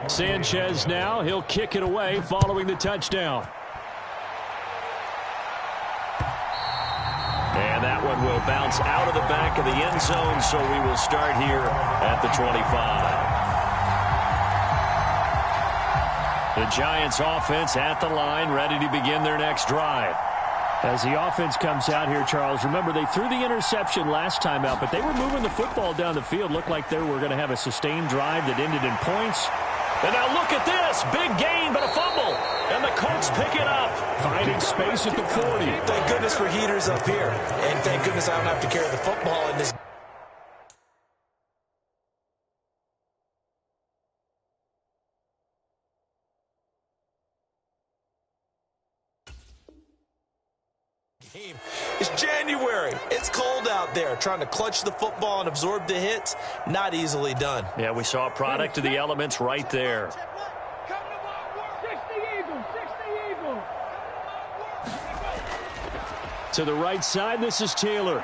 Sanchez now, he'll kick it away following the touchdown. And that one will bounce out of the back of the end zone, so we will start here at the 25. The Giants offense at the line, ready to begin their next drive. As the offense comes out here, Charles, remember they threw the interception last time out, but they were moving the football down the field. Looked like they were going to have a sustained drive that ended in points. And now look at this. Big gain, but a fumble. And the Colts pick it up. Finding space at the 40. Thank goodness for heaters up here. And thank goodness I don't have to carry the football in this game. It's January. It's cold out there. Trying to clutch the football and absorb the hits, not easily done. Yeah, we saw a product of the elements right there. To the right side, this is Taylor.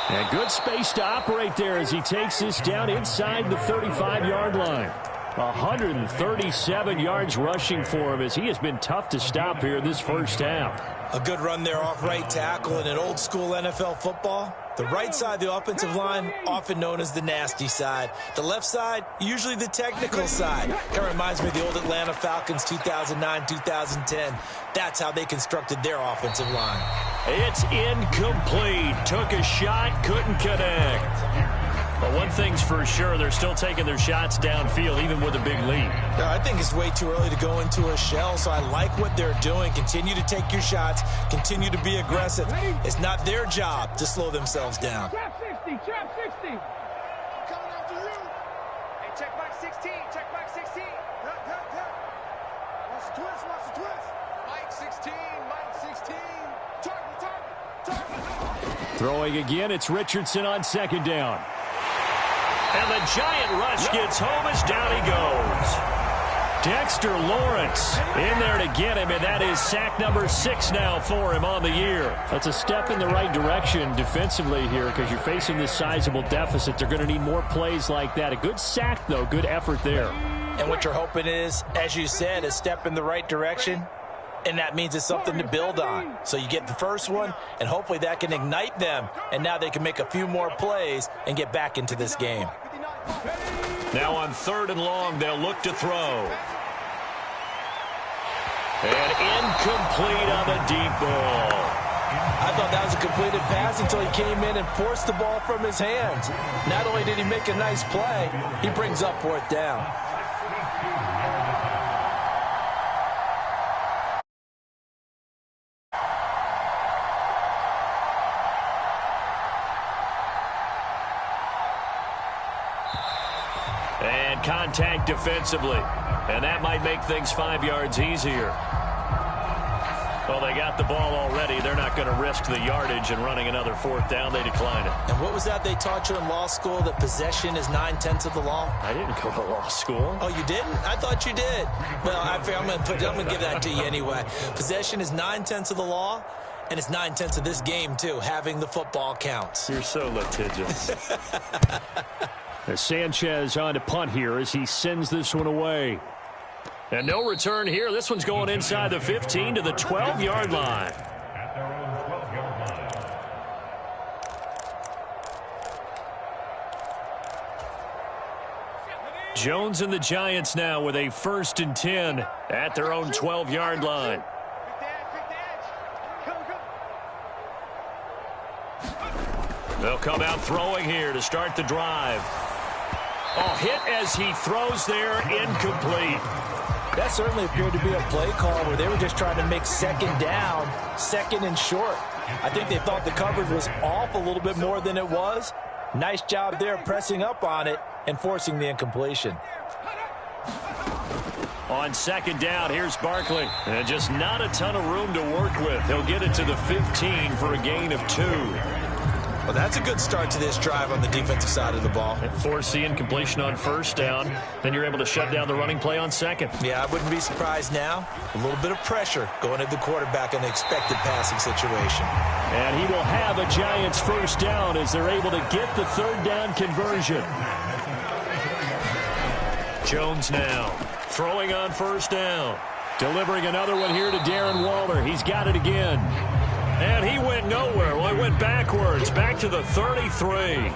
And good space to operate there as he takes this down inside the 35-yard line. 137 yards rushing for him as he has been tough to stop here this first half. A good run there off right tackle in an old-school NFL football. The right side of the offensive line, often known as the nasty side. The left side, usually the technical side. Kind of reminds me of the old Atlanta Falcons 2009-2010. That's how they constructed their offensive line. It's incomplete. Took a shot, couldn't connect. But one thing's for sure, they're still taking their shots downfield, even with a big lead. I think it's way too early to go into a shell, so I like what they're doing. Continue to take your shots. Continue to be aggressive. It's not their job to slow themselves down. Trap 60, trap 60. Coming after you. Hey, check back 16, check back 16. Watch the twist, watch the twist. Mike 16, Mike 16. Target. Throwing again, it's Richardson on second down. And the giant rush gets home as down he goes. Dexter Lawrence in there to get him, and that is sack number 6 now for him on the year. That's a step in the right direction defensively here because you're facing this sizable deficit. They're going to need more plays like that. A good sack, though. Good effort there. And what you're hoping is, as you said, a step in the right direction. And that means it's something to build on. So you get the first one, and hopefully that can ignite them. And now they can make a few more plays and get back into this game. Now on 3rd and long, they'll look to throw. And incomplete on the deep ball. I thought that was a completed pass until he came in and forced the ball from his hands. Not only did he make a nice play, he brings up 4th down. And contact defensively. And that might make things 5 yards easier. Well, they got the ball already. They're not going to risk the yardage and running another 4th down. They decline it. And what was that they taught you in law school, that possession is 9/10 of the law? I didn't go to law school. Oh, you didn't? I thought you did. Well, I'm going to give that to you anyway. Possession is 9/10 of the law, and it's 9/10 of this game, too. Having the football counts. You're so litigious. Sanchez on to punt here as he sends this one away. And no return here. This one's going inside the 15 to the 12-yard line. Jones and the Giants now with a 1st and 10 at their own 12-yard line. They'll come out throwing here to start the drive. Oh, hit as he throws there, incomplete. That certainly appeared to be a play call where they were just trying to make 2nd down, 2nd and short. I think they thought the coverage was off a little bit more than it was. Nice job there pressing up on it and forcing the incompletion. On 2nd down, here's Barkley. And just not a ton of room to work with. He'll get it to the 15 for a gain of 2. Well, that's a good start to this drive on the defensive side of the ball. Force the incompletion on 1st down. Then you're able to shut down the running play on 2nd. Yeah, I wouldn't be surprised now. A little bit of pressure going at the quarterback in the expected passing situation. And he will have a Giants 1st down as they're able to get the 3rd down conversion. Jones now throwing on first down. Delivering another one here to Darren Waller. He's got it again. And he went nowhere. Well, he went backwards, back to the 33.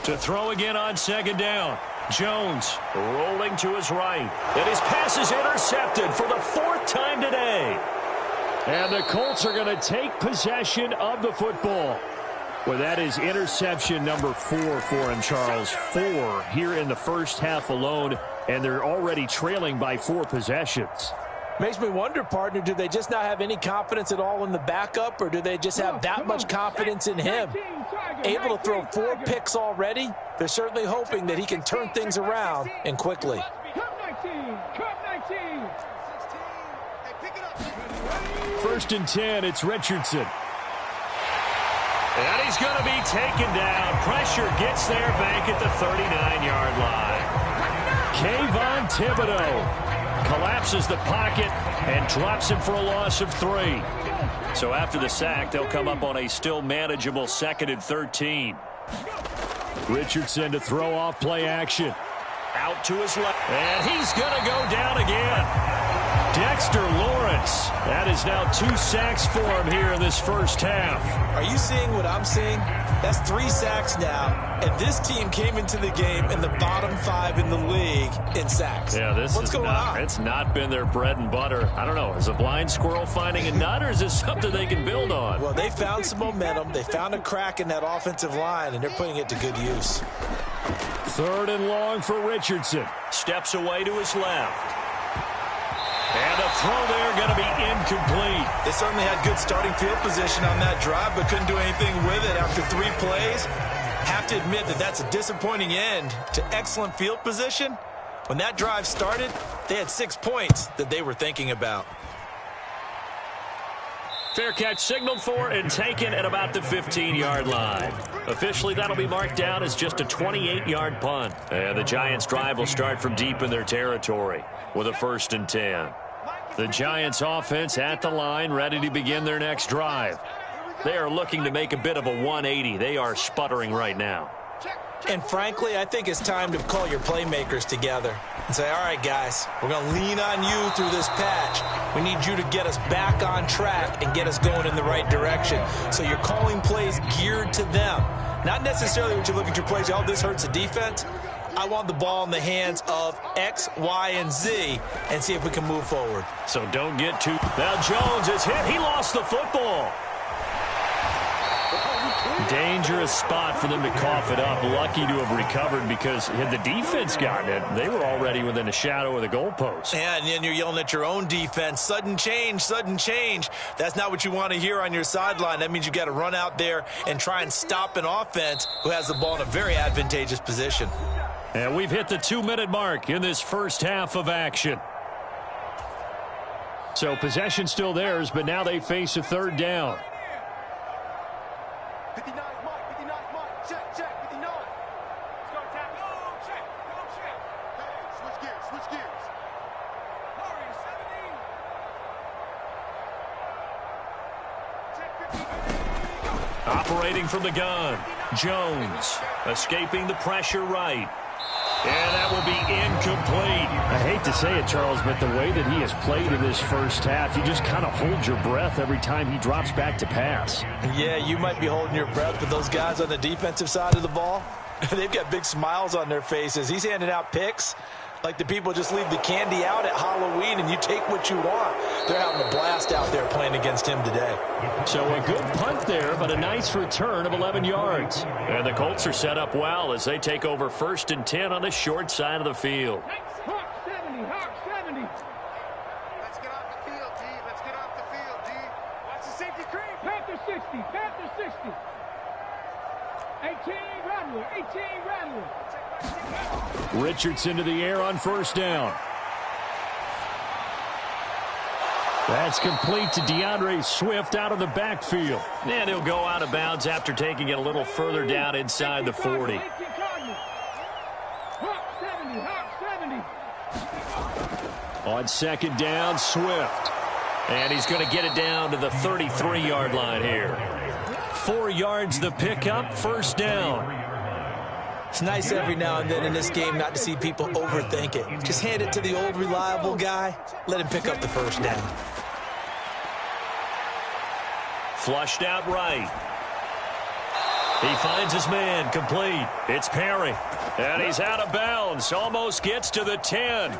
To throw again on second down. Jones rolling to his right. And his pass is intercepted for the 4th time today. And the Colts are going to take possession of the football. Well, that is interception number 4 for him, Charles. 4 here in the first half alone, and they're already trailing by 4 possessions. Makes me wonder, partner, do they just not have any confidence at all in the backup, or do they just have that much confidence in him? Able to throw 4 picks already, they're certainly hoping that he can turn things around and quickly. First and 10, it's Richardson. And he's going to be taken down. Pressure gets there back at the 39-yard line. Kayvon Thibodeau collapses the pocket and drops him for a loss of 3. So after the sack, they'll come up on a still manageable 2nd and 13. Richardson to throw off play action. Out to his left. And he's going to go down again. Dexter Lawrence. That is now 2 sacks for him here in this first half. Are you seeing what I'm seeing? That's 3 sacks now, and this team came into the game in the bottom 5 in the league in sacks. Yeah, What's going on? It's not been their bread and butter. I don't know. Is a blind squirrel finding a nut, or is this something they can build on? Well, they found some momentum. They found a crack in that offensive line, and they're putting it to good use. 3rd and long for Richardson. Steps away to his left. And a throw there going to be incomplete. They certainly had good starting field position on that drive, but couldn't do anything with it after 3 plays. Have to admit that that's a disappointing end to excellent field position. When that drive started, they had 6 points that they were thinking about. Fair catch signaled for and taken at about the 15-yard line. Officially, that'll be marked down as just a 28-yard punt. And the Giants' drive will start from deep in their territory with a 1st and 10. The Giants' offense at the line, ready to begin their next drive. They are looking to make a bit of a 180. They are sputtering right now. And frankly, I think it's time to call your playmakers together and say, all right, guys, we're going to lean on you through this patch. We need you to get us back on track and get us going in the right direction. So you're calling plays geared to them. Not necessarily when you look at your plays, oh, this hurts the defense. I want the ball in the hands of X, Y, and Z and see if we can move forward. So don't get too... Now Jones is hit. He lost the football. Dangerous spot for them to cough it up. Lucky to have recovered, because had the defense gotten it, they were already within a shadow of the goalpost. And then you're yelling at your own defense. Sudden change, sudden change. That's not what you want to hear on your sideline. That means you've got to run out there and try and stop an offense who has the ball in a very advantageous position. And we've hit the 2-minute mark in this first half of action. So possession still theirs, but now they face a 3rd down. 59, Mike, 59, Mike, check, 59. Let's go, tap. Go, check. Hey, switch gears. Laurie, 70. Check 50. Operating from the gun. Jones escaping the pressure right. And that will be incomplete. I hate to say it, Charles, but the way that he has played in this first half, you just kind of hold your breath every time he drops back to pass. Yeah, you might be holding your breath, but those guys on the defensive side of the ball, they've got big smiles on their faces. He's handing out picks like the people just leave the candy out at Halloween and you take what you want. They're having a blast out there playing against him today. So a good punt there, but a nice return of 11 yards. And the Colts are set up well as they take over 1st and 10 on the short side of the field. Hawk 70. Let's get off the field, D. Let's get off the field, D. Watch the safety cream. Panther 60. 18 Rattler. Richardson to the air on 1st down. That's complete to DeAndre Swift out of the backfield. And he'll go out of bounds after taking it a little further down inside the 40. On second down, Swift. And he's going to get it down to the 33-yard line here. 4 yards the pickup, first down. It's nice every now and then in this game not to see people overthink it. Just hand it to the old reliable guy. Let him pick up the first down. Flushed out right. He finds his man, complete. It's Perry. And he's out of bounds. Almost gets to the 10.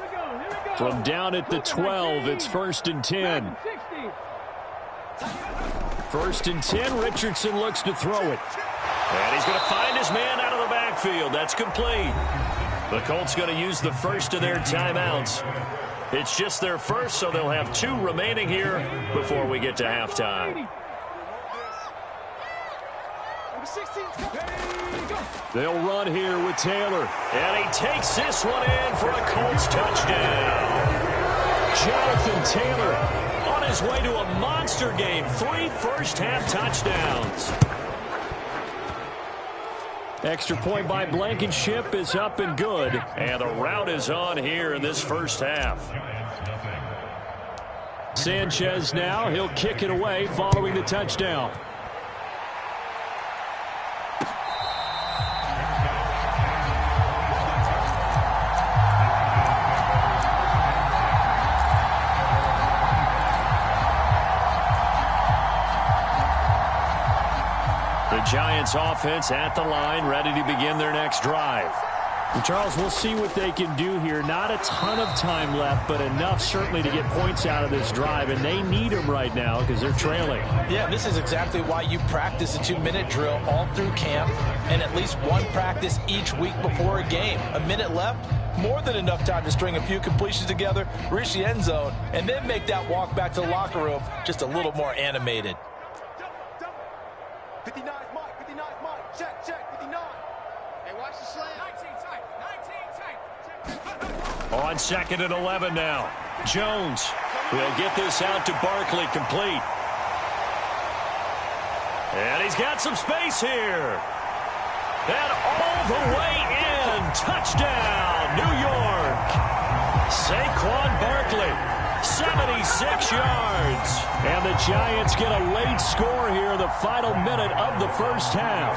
From down at the 12, it's 1st and 10. 1st and 10, Richardson looks to throw it. And he's going to find his man out of the backfield. That's complete. The Colts going to use the first of their timeouts. It's just their first, so they'll have 2 remaining here before we get to halftime. They'll run here with Taylor. And he takes this one in for a Colts touchdown. Jonathan Taylor on his way to a monster game. 3 first-half touchdowns. Extra point by Blankenship is up and good. And the route is on here in this first half. Sanchez now. He'll kick it away following the touchdown. Giants offense at the line, ready to begin their next drive. And Charles, we'll see what they can do here. Not a ton of time left, but enough certainly to get points out of this drive, and they need them right now because they're trailing. Yeah, this is exactly why you practice a 2-minute drill all through camp and at least one practice each week before a game. A minute left, more than enough time to string a few completions together, reach the end zone, and then make that walk back to the locker room just a little more animated. 59 Mike, 59 Mike, check, 59. Hey, watch the slant. 19 tight. On 2nd and 11 now. Jones will get this out to Barkley, complete. And he's got some space here. And all the way in. Touchdown, New York. Saquon Barkley, 76 yards. And the Giants get a late score here in the final minute of the first half.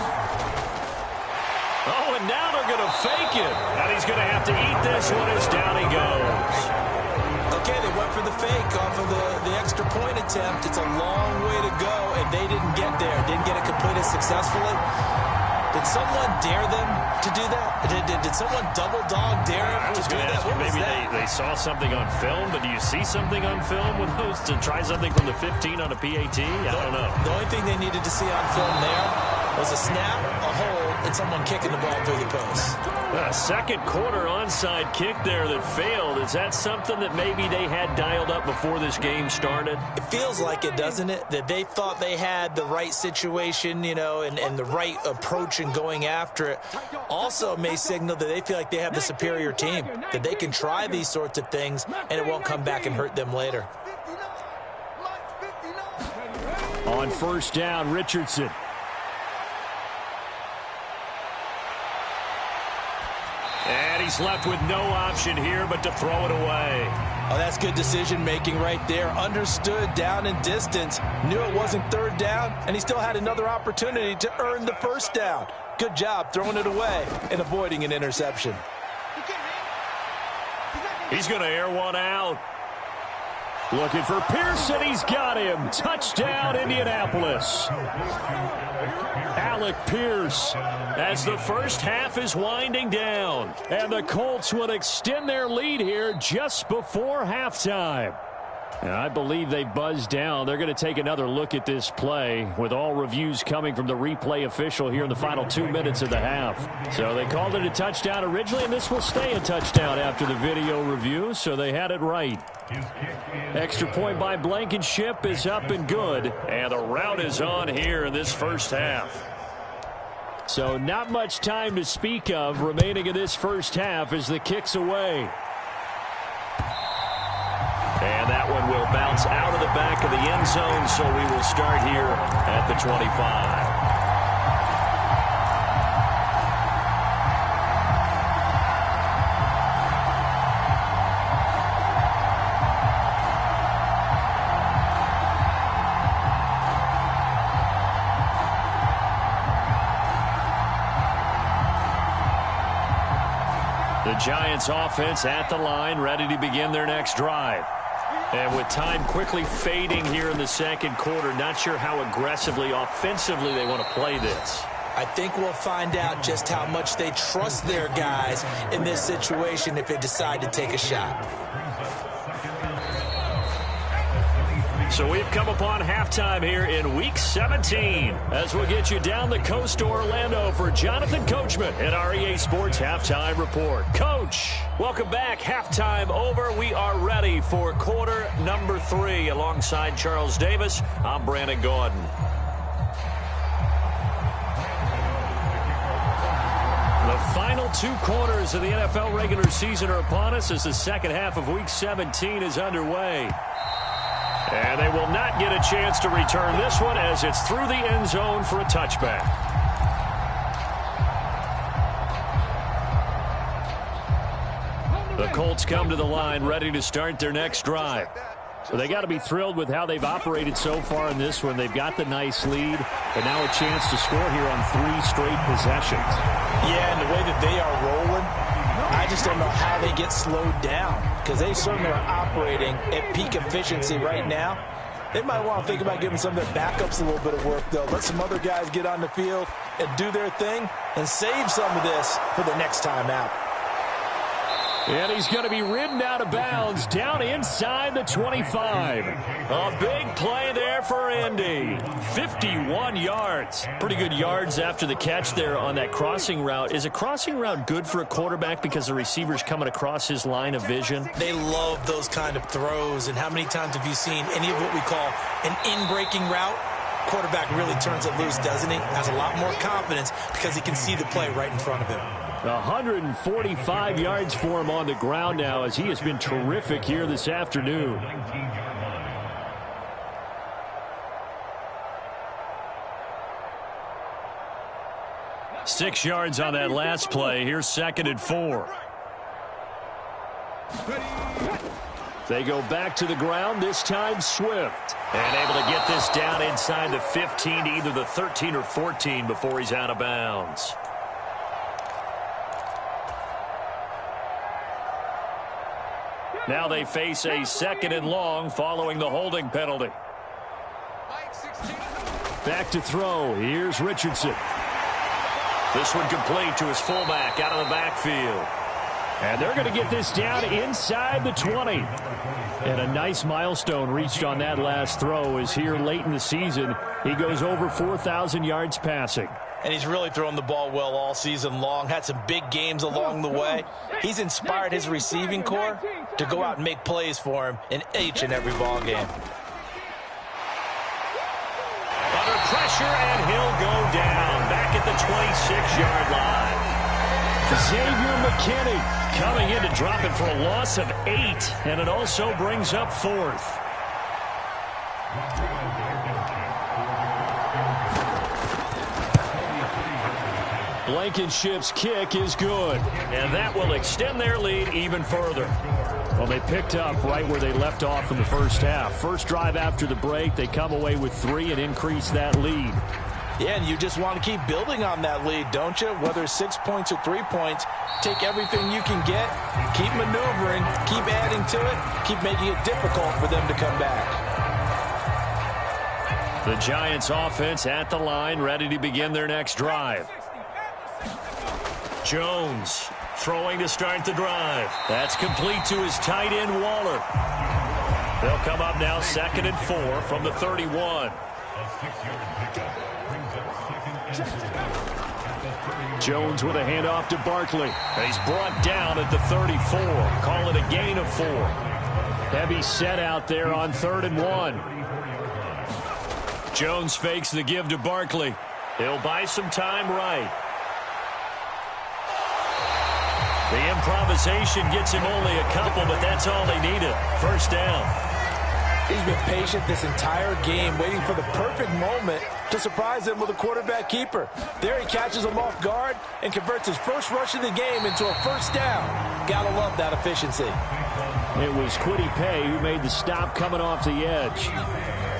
Oh, and now they're going to fake it. And he's going to have to eat this one as down he goes. Okay, they went for the fake off of the extra point attempt. It's a long way to go, and they didn't get there. Didn't get it completed successfully. Did someone dare them to do that? Did someone double dog dare them to do that? What was maybe that? they saw something on film, but do you see something on film with those to try something from the 15 on a PAT? I don't know. The only thing they needed to see on film there was a snap, a hold, and someone kicking the ball through the post. A second quarter onside kick there that failed. Is that something that maybe they had dialed up before this game started? It feels like it, doesn't it? That they thought they had the right situation, you know, and the right approach in going after it. Also may signal that they feel like they have the superior team, that they can try these sorts of things and it won't come back and hurt them later. On first down, Richardson. And he's left with no option here but to throw it away. Oh, that's good decision-making right there. Understood down and distance. Knew it wasn't third down, and he still had another opportunity to earn the first down. Good job throwing it away and avoiding an interception. He's going to air one out. Looking for Pearson. He's got him. Touchdown, Indianapolis. Alec Pierce as the first half is winding down. And the Colts will extend their lead here just before halftime. And I believe they buzzed down. They're going to take another look at this play with all reviews coming from the replay official here in the final 2 minutes of the half. So they called it a touchdown originally, and this will stay a touchdown after the video review, so they had it right. Extra point by Blankenship is up and good, and the route is on here in this first half. So not much time to speak of remaining in this first half as the kick's away. And that one will bounce out of the back of the end zone, so we will start here at the 25. Giants offense at the line, ready to begin their next drive. And with time quickly fading here in the second quarter, not sure how aggressively, offensively they want to play this. I think we'll find out just how much they trust their guys in this situation if they decide to take a shot. So we've come upon halftime here in Week 17 as we'll get you down the coast to Orlando for Jonathan Coachman at our EA Sports Halftime Report. Coach, welcome back. Halftime over. We are ready for quarter number 3. Alongside Charles Davis, I'm Brandon Gaudin. The final 2 quarters of the NFL regular season are upon us as the second half of Week 17 is underway. And they will not get a chance to return this one as it's through the end zone for a touchback. The Colts come to the line ready to start their next drive. So they got to be thrilled with how they've operated so far in this one. They've got the nice lead, and now a chance to score here on 3 straight possessions. Yeah, and the way that they are rolling, I just don't know how they get slowed down because they certainly are operating at peak efficiency right now. They might want to think about giving some of their backups a little bit of work, though. Let some other guys get on the field and do their thing and save some of this for the next time out. And he's going to be ridden out of bounds down inside the 25. A big play there for Indy. 51 yards. Pretty good yards after the catch there on that crossing route. Is a crossing route good for a quarterback because the receiver's coming across his line of vision? They love those kind of throws. And how many times have you seen any of what we call an in-breaking route? Quarterback really turns it loose, doesn't he? Has a lot more confidence because he can see the play right in front of him. 145 yards for him on the ground now as he has been terrific here this afternoon. Six yards on that last play. Here's 2nd and 4. They go back to the ground, this time Swift. And able to get this down inside the 15 to either the 13 or 14 before he's out of bounds. Now they face a 2nd and long following the holding penalty. Back to throw. Here's Richardson. This one complete to his fullback out of the backfield. And they're going to get this down inside the 20. And a nice milestone reached on that last throw is here late in the season. He goes over 4,000 yards passing. And he's really thrown the ball well all season long. Had some big games along the way. He's inspired his receiving corps to go out and make plays for him in each and every ball game. Under pressure, and he'll go down back at the 26-yard line. Xavier McKinney coming in to drop it for a loss of 8, and it also brings up 4th. Blankenship's kick is good, and that will extend their lead even further. Well, they picked up right where they left off in the first half. First drive after the break, they come away with 3 and increase that lead. Yeah, and you just want to keep building on that lead, don't you? Whether it's 6 points or 3 points, take everything you can get, keep maneuvering, keep adding to it, keep making it difficult for them to come back. The Giants offense at the line, ready to begin their next drive. Jones throwing to start the drive. That's complete to his tight end, Waller. They'll come up now 2nd and 4 from the 31. Jones with a handoff to Barkley. He's brought down at the 34. Call it a gain of 4. Heavy set out there on 3rd and 1. Jones fakes the give to Barkley. He'll buy some time right. The improvisation gets him only a couple, but that's all they needed. First down. He's been patient this entire game, waiting for the perfect moment to surprise him with a quarterback keeper. There he catches him off guard and converts his first rush of the game into a first down. Gotta love that efficiency. It was Kwity Paye who made the stop coming off the edge.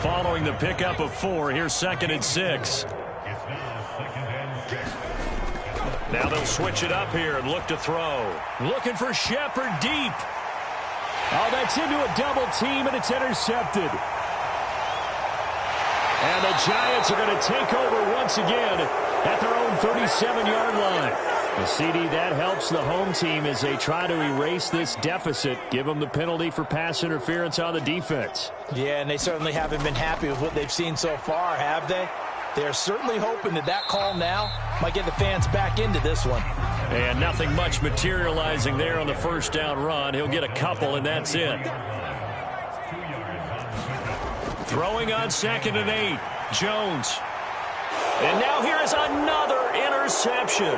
Following the pickup of 4, here's 2nd and 6. Now they'll switch it up here and look to throw. Looking for Shepard deep. Oh, that's into a double team, and it's intercepted. And the Giants are going to take over once again at their own 37-yard line. The CD, that helps the home team as they try to erase this deficit, give them the penalty for pass interference on the defense. Yeah, and they certainly haven't been happy with what they've seen so far, have they? They're certainly hoping that that call now might get the fans back into this one. And nothing much materializing there on the first down run. He'll get a couple, and that's it. Throwing on 2nd and 8, Jones. And now here is another interception.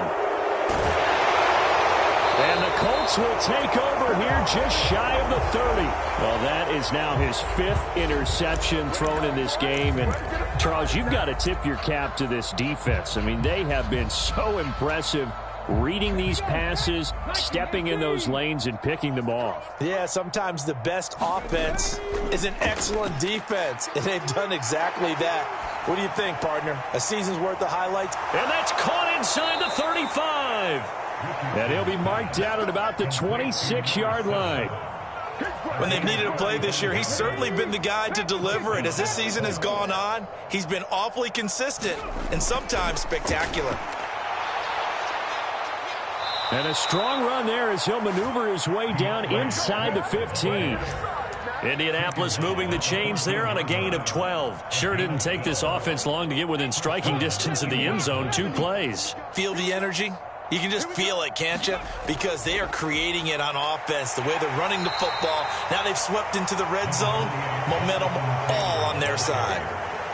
And the Colts will take over here just shy of the 30. Well, that is now his 5th interception thrown in this game. And, Charles, you've got to tip your cap to this defense. I mean, they have been so impressive reading these passes, stepping in those lanes, and picking them off. Yeah, sometimes the best offense is an excellent defense, and they've done exactly that. What do you think, partner? A season's worth of highlights? And that's caught inside the 35. And he'll be marked down at about the 26-yard line. When they've needed a play this year, he's certainly been the guy to deliver it. As this season has gone on, he's been awfully consistent and sometimes spectacular. And a strong run there as he'll maneuver his way down inside the 15. Indianapolis moving the chains there on a gain of 12. Sure didn't take this offense long to get within striking distance of the end zone. 2 plays. Feel the energy? You can just feel it, can't you? Because they are creating it on offense, the way they're running the football. Now they've swept into the red zone. Momentum all on their side.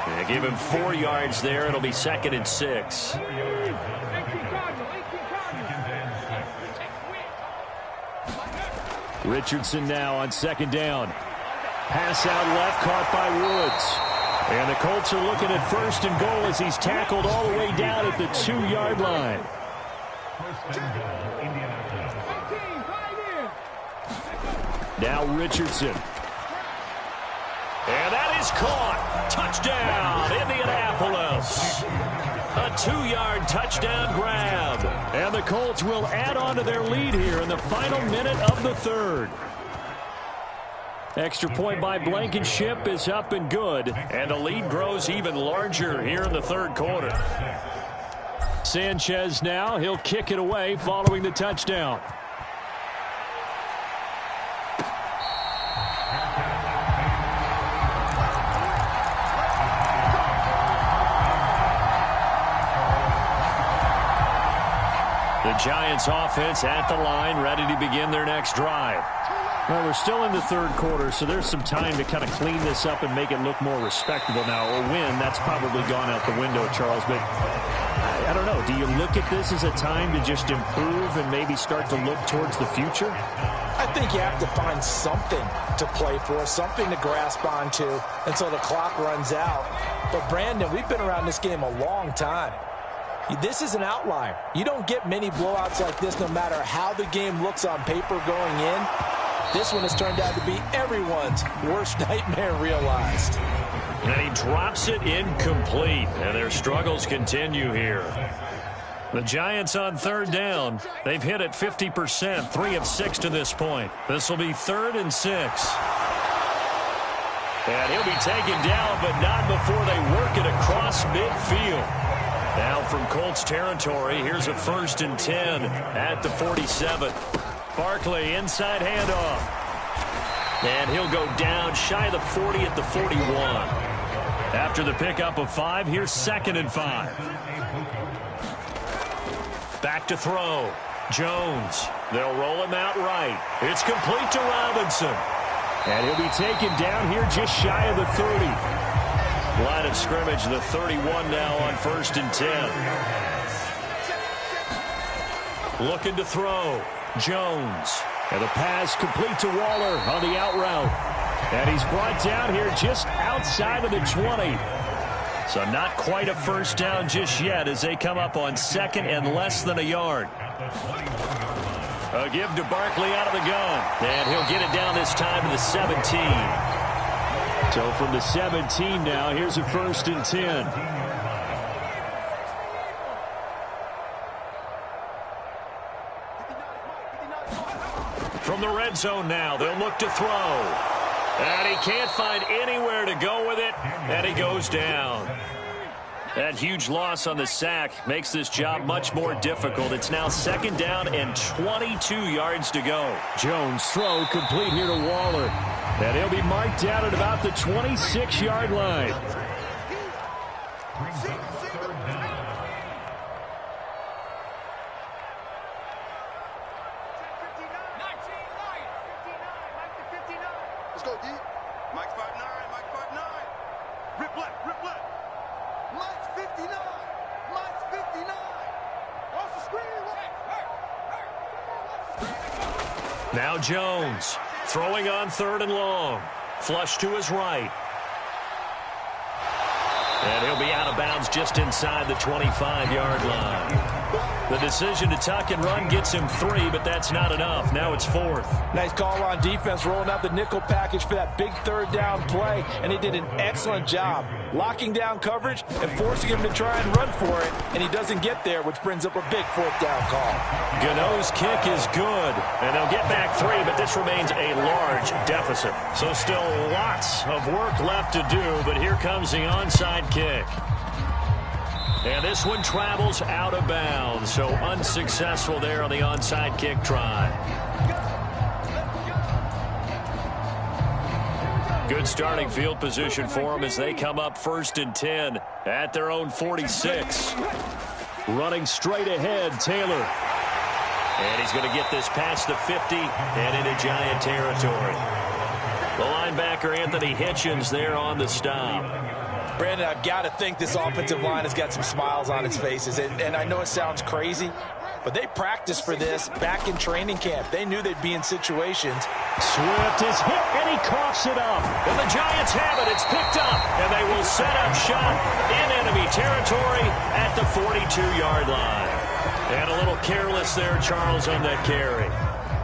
Yeah, give him 4 yards there. It'll be 2nd and 6. Richardson now on 2nd down. Pass out left, caught by Woods. And the Colts are looking at 1st and goal as he's tackled all the way down at the 2-yard line. Now Richardson. And that is caught. Touchdown, Indianapolis. A 2-yard touchdown grab. And the Colts will add on to their lead here in the final minute of the 3rd. Extra point by Blankenship is up and good. And the lead grows even larger here in the 3rd quarter. Sanchez now, he'll kick it away following the touchdown. The Giants offense at the line, ready to begin their next drive. Well, we're still in the 3rd quarter, so there's some time to kind of clean this up and make it look more respectable now. A win, that's probably gone out the window, Charles, but I don't know. Do you look at this as a time to just improve and maybe start to look towards the future? I think you have to find something to play for, something to grasp onto until the clock runs out. But, Brandon, we've been around this game a long time. This is an outlier. You don't get many blowouts like this no matter how the game looks on paper going in. This one has turned out to be everyone's worst nightmare realized. And he drops it incomplete. And their struggles continue here. The Giants on 3rd down. They've hit it 50%, 3 of 6 to this point. This will be 3rd and 6. And he'll be taken down, but not before they work it across midfield. Now from Colts territory, here's a 1st and 10 at the 47. Barkley inside handoff. And he'll go down shy of the 40 at the 41. After the pickup of 5, here's 2nd and 5. Back to throw. Jones. They'll roll him out right. It's complete to Robinson. And he'll be taken down here just shy of the 30. Line of scrimmage, the 31 now on 1st and 10. Looking to throw. Jones. And the pass complete to Waller on the out route. And he's brought down here just outside of the 20. So not quite a 1st down just yet as they come up on 2nd and less than a yard. A give to Barkley out of the gun. And he'll get it down this time to the 17. So from the 17 now, here's a 1st and 10. red zone now. They'll look to throw. And he can't find anywhere to go with it, and he goes down. That huge loss on the sack makes this job much more difficult. It's now 2nd down and 22 yards to go. Jones' throw complete here to Waller. And he'll be marked down at about the 26-yard line. Let's go, D. Mike's 5'9", Mike's 5'9". Rip left, rip left. Mike's 59, Mike's 59. Cross the screen. Now Jones throwing on 3rd and long. Flush to his right. And he'll be out of bounds just inside the 25-yard line. The decision to tuck and run gets him 3, but that's not enough. Now it's 4th. Nice call on defense, rolling out the nickel package for that big 3rd down play, and he did an excellent job locking down coverage and forcing him to try and run for it, and he doesn't get there, which brings up a big 4th down call. Gano's kick is good, and they'll get back 3, but this remains a large deficit. So still lots of work left to do, but here comes the onside kick. And this one travels out of bounds, so unsuccessful there on the onside kick try. Good starting field position for them as they come up 1st and 10 at their own 46. Running straight ahead, Taylor. And he's going to get this past the 50 and into Giant territory. The linebacker, Anthony Hitchens, there on the stop. Brandon, I've got to think this offensive line has got some smiles on its faces. And I know it sounds crazy, but they practiced for this back in training camp. They knew they'd be in situations. Swift is hit, and he coughs it up. And the Giants have it. It's picked up, and they will set up shop in enemy territory at the 42-yard line. And a little careless there, Charles, on that carry.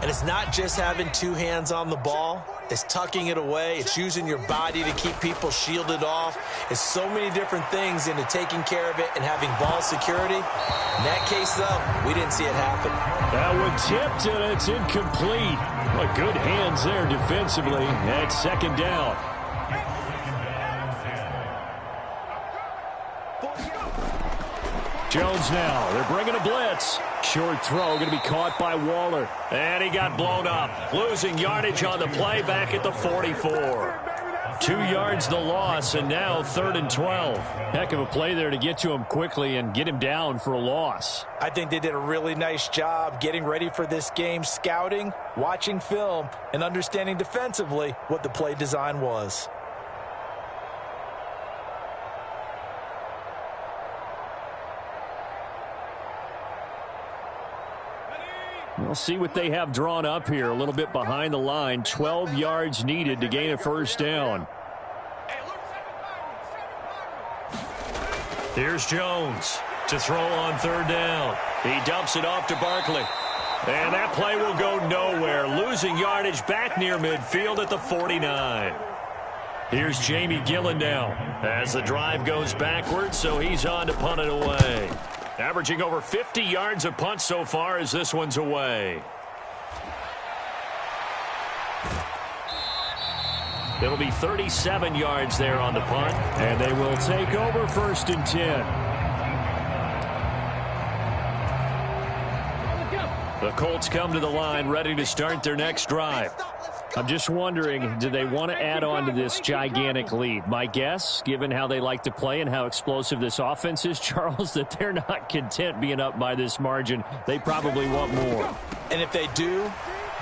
And it's not just having 2 hands on the ball. It's tucking it away. It's using your body to keep people shielded off. It's so many different things into taking care of it and having ball security. In that case, though, we didn't see it happen. That one tipped, and it's incomplete. Well, good hands there defensively at 2nd down. Jones now. They're bringing a blitz. Short throw going to be caught by Waller. And he got blown up. Losing yardage on the play back at the 44. 2 yards the loss, and now 3rd and 12. Heck of a play there to get to him quickly and get him down for a loss. I think they did a really nice job getting ready for this game, scouting, watching film, and understanding defensively what the play design was. We'll see what they have drawn up here. A little bit behind the line. 12 yards needed to gain a 1st down. Here's Jones to throw on 3rd down. He dumps it off to Barkley. And that play will go nowhere. Losing yardage back near midfield at the 49. Here's Jamie Gillen now as the drive goes backwards, so he's on to punt it away. Averaging over 50 yards a punt so far as this one's away. It'll be 37 yards there on the punt. And they will take over 1st and 10. The Colts come to the line ready to start their next drive. I'm just wondering, do they want to add on to this gigantic lead? My guess, given how they like to play and how explosive this offense is, Charles, that they're not content being up by this margin. They probably want more. And if they do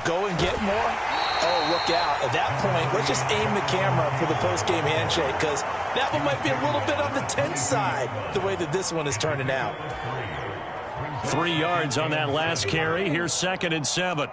go and get more, oh, look out. At that point, let's just aim the camera for the post-game handshake, because that one might be a little bit on the tense side, the way that this one is turning out. 3 yards on that last carry. Here's 2nd and 7.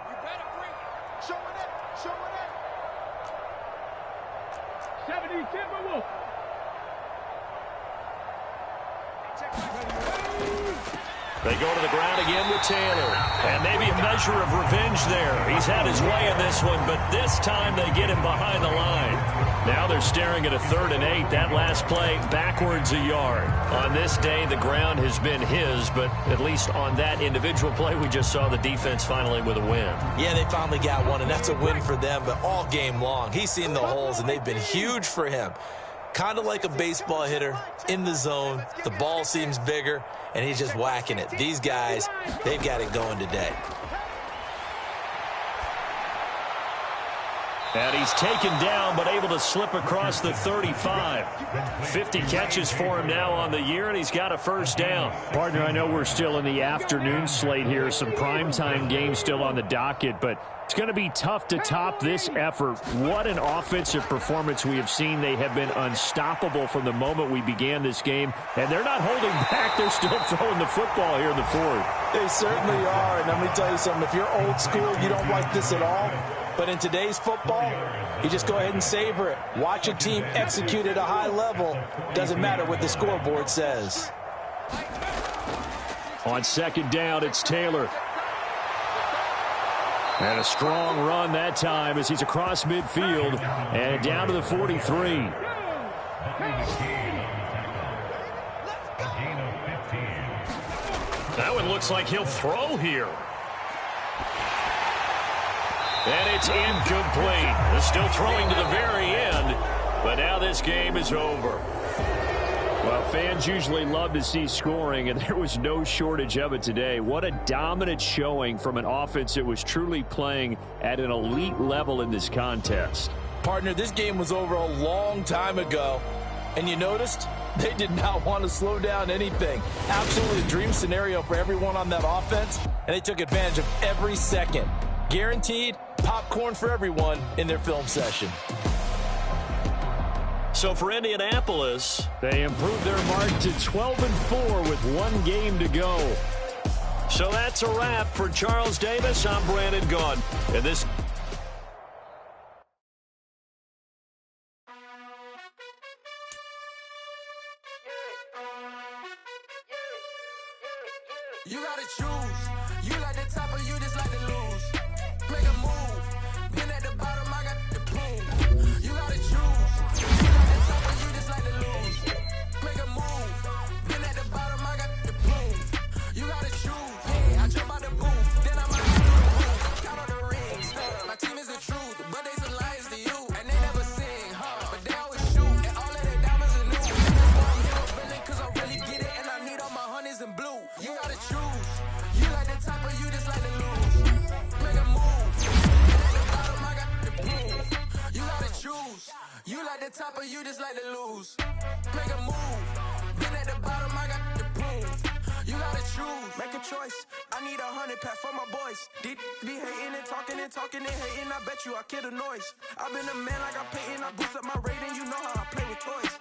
They go to the ground again with Taylor. And maybe a measure of revenge there. He's had his way in this one, but this time they get him behind the line. Now they're staring at a 3rd and 8. That last play backwards a yard. On this day, the ground has been his, but at least on that individual play, we just saw the defense finally with a win. Yeah, they finally got one, and that's a win for them, but all game long, he's seen the holes, and they've been huge for him. Kind of like a baseball hitter in the zone. The ball seems bigger, and he's just whacking it. These guys, they've got it going today. And he's taken down, but able to slip across the 35. 50 catches for him now on the year, and he's got a first down. Partner, I know we're still in the afternoon slate here. Some primetime games still on the docket, but it's going to be tough to top this effort. What an offensive performance we have seen. They have been unstoppable from the moment we began this game, and they're not holding back. They're still throwing the football here in the 4th. They certainly are, and let me tell you something. If you're old school, you don't like this at all. But in today's football, you just go ahead and savor it. Watch a team execute at a high level. Doesn't matter what the scoreboard says. On 2nd down, it's Taylor. And a strong run that time as he's across midfield and down to the 43. That one looks like he'll throw here. And it's incomplete. They're still throwing to the very end, but now this game is over. Well, fans usually love to see scoring, and there was no shortage of it today. What a dominant showing from an offense that was truly playing at an elite level in this contest. Partner, this game was over a long time ago, and you noticed they did not want to slow down anything. Absolutely a dream scenario for everyone on that offense, and they took advantage of every second. Guaranteed popcorn for everyone in their film session. So for Indianapolis, they improved their mark to 12-4 with 1 game to go. So that's a wrap for Charles Davis. I'm Brandon Gaudin. And this... You gotta choose. You like the top or you just like to lose. Make a move. Been at the bottom, I got the plume. You gotta choose. You like the top or you just like to lose. Make a move. Been at the bottom, I got the plume. You gotta choose. Yeah, I jump out the booth. Then I'm out the roof. Count on the rings. My team is the truth, but they some liars to you. And they never sing, but they always shoot. And all of their diamonds are new. That's why I'm here feeling, cause I really get it. And I need all my honeys in blue. You gotta choose. You like the top or you just like to lose. Make a move. And at the bottom, I got the proof. You gotta choose. You like the top or you just like to lose. Make a move. Then at the bottom, I got the proof. You gotta choose. Make a choice. I need 100 pack for my boys. Be hating and talking and hating. I bet you I kill the noise. I've been a man like I'm Peyton. I boost up my rating. You know how I play with toys.